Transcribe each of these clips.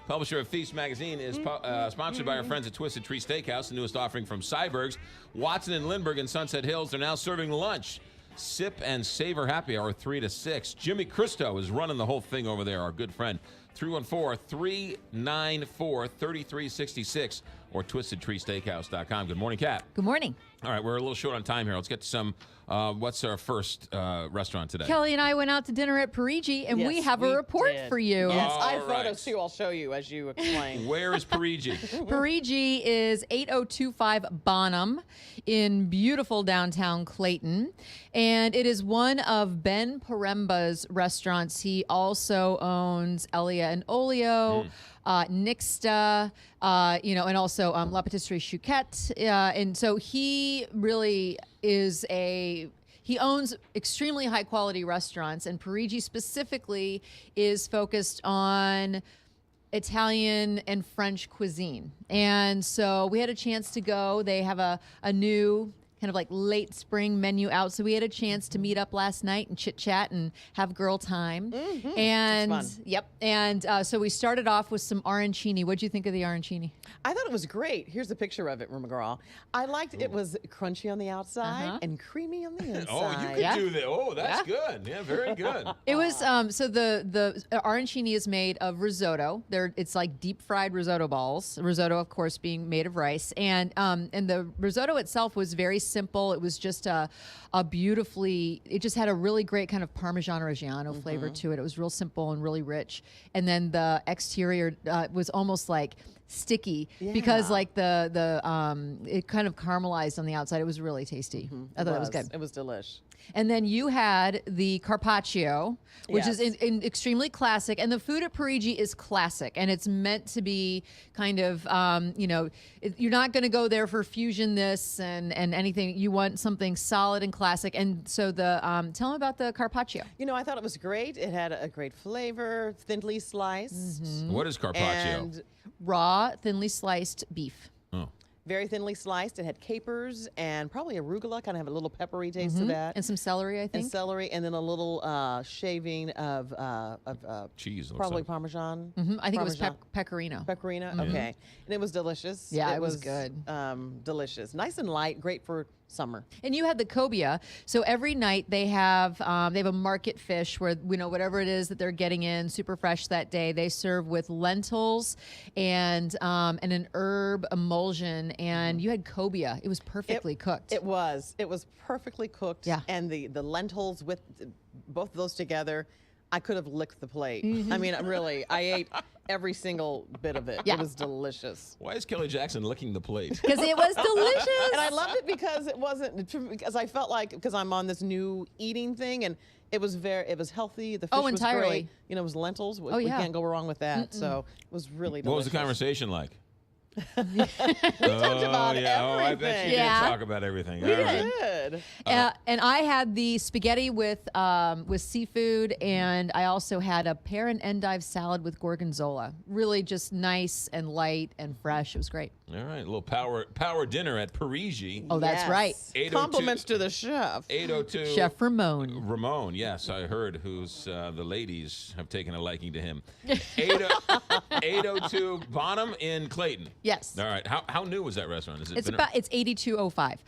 publisher of Feast Magazine, is sponsored by our friends at Twisted Tree Steakhouse, the newest offering from Cyberg's. Watson and Lindbergh in Sunset Hills are now serving lunch. Sip and Savor Happy Hour 3 to 6. Jimmy Cristo is running the whole thing over there, our good friend. 314-394-3366 or twistedtreesteakhouse.com. Good morning, Kat. Good morning. All right, we're a little short on time here. Let's get to some, what's our first restaurant today? Kelly and I went out to dinner at Parigi, and we have a report for you. Yes, I have right. photos too. I'll show you as you explain. Where is Parigi? Parigi is 8025 Bonham in beautiful downtown Clayton, and it is one of Ben Paremba's restaurants. He also owns Elia and Olio, Nixta, and also La Patisserie Chouquette. And so he really is he owns extremely high quality restaurants, and Parigi specifically is focused on Italian and French cuisine. And so we had a chance to go. They have a new kind of like late spring menu out. So we had a chance to meet up last night and chit chat and have girl time. And yep. And so we started off with some arancini. What'd you think of the arancini? I thought it was great. Here's a picture of it from McGraw. I liked it. It was crunchy on the outside and creamy on the inside. Oh, you could do that. Oh, that's good. Yeah, very good. It was so the arancini is made of risotto. It's like deep fried risotto balls. Risotto, of course, being made of rice, and the risotto itself was very simple. It was just it just had a really great kind of Parmesan Reggiano flavor to it. It was real simple and really rich. And then the exterior was almost like sticky because like it kind of caramelized on the outside. It was really tasty. I thought it was good. It was delish. And then you had the carpaccio, which is extremely classic. And the food at Parigi is classic. And it's meant to be kind of, you're not going to go there for fusion this and anything. You want something solid and classic. And so tell them about the carpaccio. I thought it was great. It had a great flavor, thinly sliced. What is carpaccio? And raw, thinly sliced beef. Oh. Very thinly sliced. It had capers and probably arugula, kind of have a little peppery taste to that. And some celery, I think. And celery, and then a little shaving of cheese. Probably Parmesan. I think Parmesan. it was pecorino. Pecorino, okay. And it was delicious. Yeah, it was good. Delicious. Nice and light, great for summer. And you had the cobia. So every night they have a market fish where, whatever it is that they're getting in, super fresh that day, they serve with lentils and an herb emulsion. And you had cobia. It was perfectly cooked. It was perfectly cooked. Yeah. And the lentils with both of those together, I could have licked the plate. I mean, really, I ate every single bit of it. Yeah. It was delicious. Why is Kelly Jackson licking the plate? Because it was delicious. And I loved it because because I felt like, because I'm on this new eating thing, and it was healthy. The fish was great. It was lentils. We can't go wrong with that. So it was really delicious. What was the conversation like? We talked about everything. Oh, I bet you did talk about everything. We did. And I had the spaghetti with seafood, and I also had a pear and endive salad with gorgonzola. Really just nice and light and fresh. It was great. All right, a little power dinner at Parigi. Oh, that's right. Compliments to the chef. 802. Chef Ramon. Ramon, yes, I heard, who's the ladies have taken a liking to him. 802 Bonham in Clayton. Yes. All right. How new was that restaurant? It's 8205.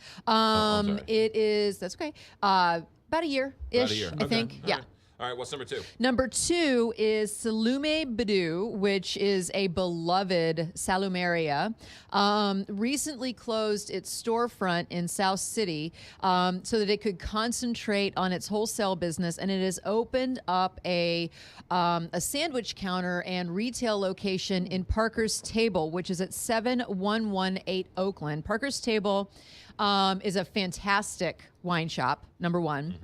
It is, that's okay. About a year-ish, I think. All yeah. Right. All right, what's number 2? Number 2 is Salume Beddu, which is a beloved salumeria. Recently closed its storefront in South City so that it could concentrate on its wholesale business, and it has opened up a sandwich counter and retail location in Parker's Table, which is at 7118 Oakland. Parker's Table is a fantastic wine shop, number 1.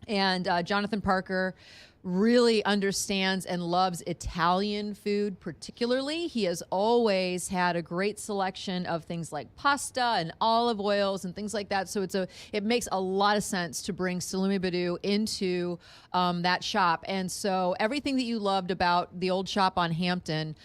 And Jonathan Parker really understands and loves Italian food particularly. He has always had a great selection of things like pasta and olive oils and things like that. So it makes a lot of sense to bring Salume Beddu into that shop. And so everything that you loved about the old shop on Hampton,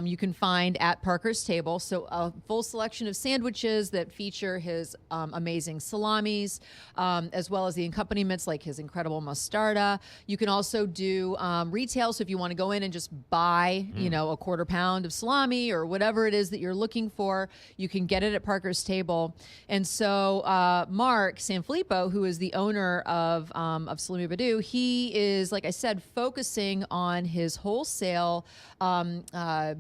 you can find at Parker's Table. So a full selection of sandwiches that feature his amazing salamis, as well as the accompaniments like his incredible mostarda. You can also do retail. So if you want to go in and just buy, you know, a quarter pound of salami or whatever it is that you're looking for, you can get it at Parker's Table. And so Mark Sanfilippo, who is the owner of Salume Beddu, he is, like I said, focusing on his wholesale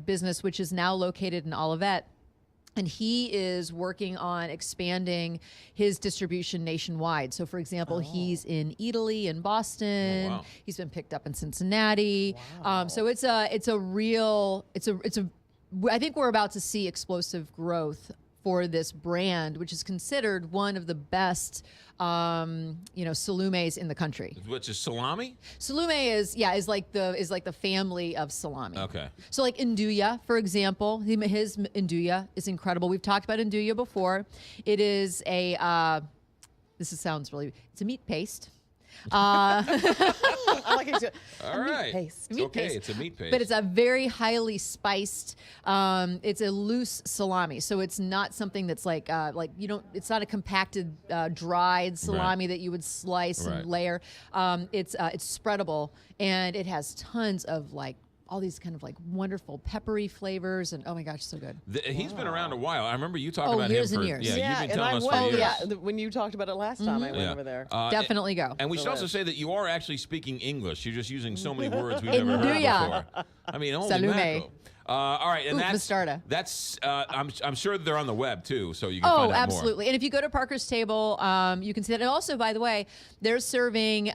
business, which is now located in Olivet. And he is working on expanding his distribution nationwide. So, for example, he's in Italy and Boston. Oh, wow. He's been picked up in Cincinnati. Wow. So it's a real. I think we're about to see explosive growth for this brand, which is considered one of the best, salumes in the country. Which is salami? Salume is like the family of salami. Okay. So like Nduja, for example, his Nduja is incredible. We've talked about Nduja before. It is it's a meat paste. I like it. All right. Meat paste. Meat Okay, paste. it's a meat paste. But it's a very highly spiced. It's a loose salami, so it's not something that's like you don't. It's not a compacted, dried salami that you would slice and layer. It's spreadable, and it has tons of all these kind of wonderful peppery flavors, and oh my gosh, so good. He's been around a while. I remember you talking about years him and for years. Yeah, you've been and telling I us went, for years. yeah, when you talked about it last time, I went over there. Definitely go. And we should also Delish. say that you are actually speaking English. You're just using so many words we've never heard Nduja. before. I mean, holy Salume. mackerel. All right, and Mostarda. that's I'm sure they're on the web too, so you can find out absolutely. And if you go to Parker's Table, you can see that. And also, by the way, they're serving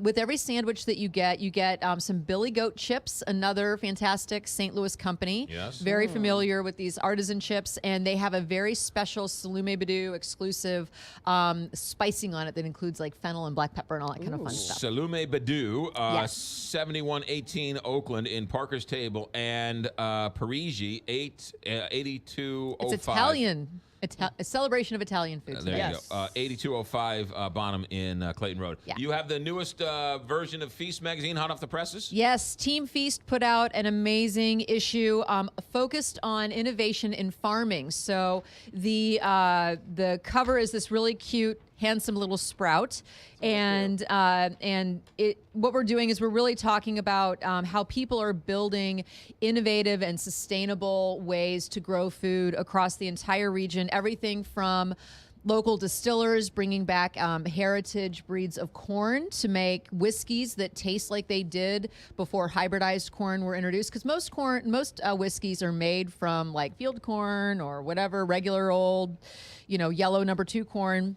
with every sandwich that you get some Billy Goat chips, another fantastic St. Louis company. Yes. Very familiar with these artisan chips, and they have a very special Salume Beddu exclusive spicing on it that includes fennel and black pepper and all that kind of fun stuff. Salume Beddu, Yes. 7118 Oakland in Parker's Table, and Parigi, 8205. It's Italian. A celebration of Italian food. There today. you go. 8205 Bonham in Clayton Road. Yeah. You have the newest version of Feast magazine, hot off the presses? Yes, Team Feast put out an amazing issue focused on innovation in farming. So the cover is this really cute, handsome little sprout, and what we're doing is we're really talking about how people are building innovative and sustainable ways to grow food across the entire region. Everything from local distillers bringing back heritage breeds of corn to make whiskeys that taste like they did before hybridized corn were introduced. Because most whiskeys are made from field corn or whatever, regular old, yellow number 2 corn.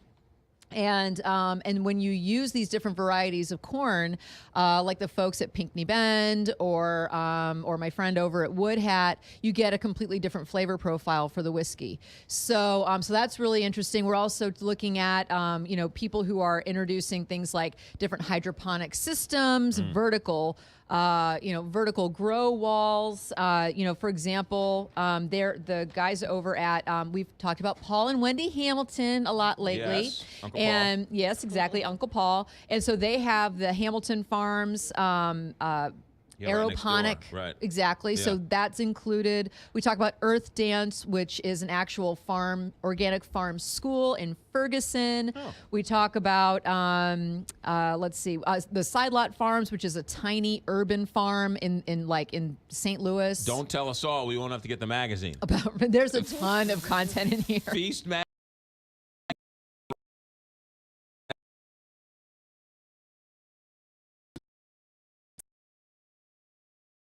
And when you use these different varieties of corn, like the folks at Pinckney Bend or my friend over at Wood Hat, you get a completely different flavor profile for the whiskey. So that's really interesting. We're also looking at people who are introducing things like different hydroponic systems, vertical grow walls. For example, they're the guys over at, we've talked about Paul and Wendy Hamilton a lot lately. Yes, Uncle and Paul. yes, exactly, Uncle Paul. And so they have the Hamilton Farms, Yeah, right next door. aeroponic, Right. exactly. Yeah. So that's included. We talk about Earth Dance, which is an actual organic farm school in Ferguson. Oh. We talk about, the Side Lot Farms, which is a tiny urban farm in St. Louis. Don't tell us all. We won't have to get the magazine. There's a ton of content in here. Feast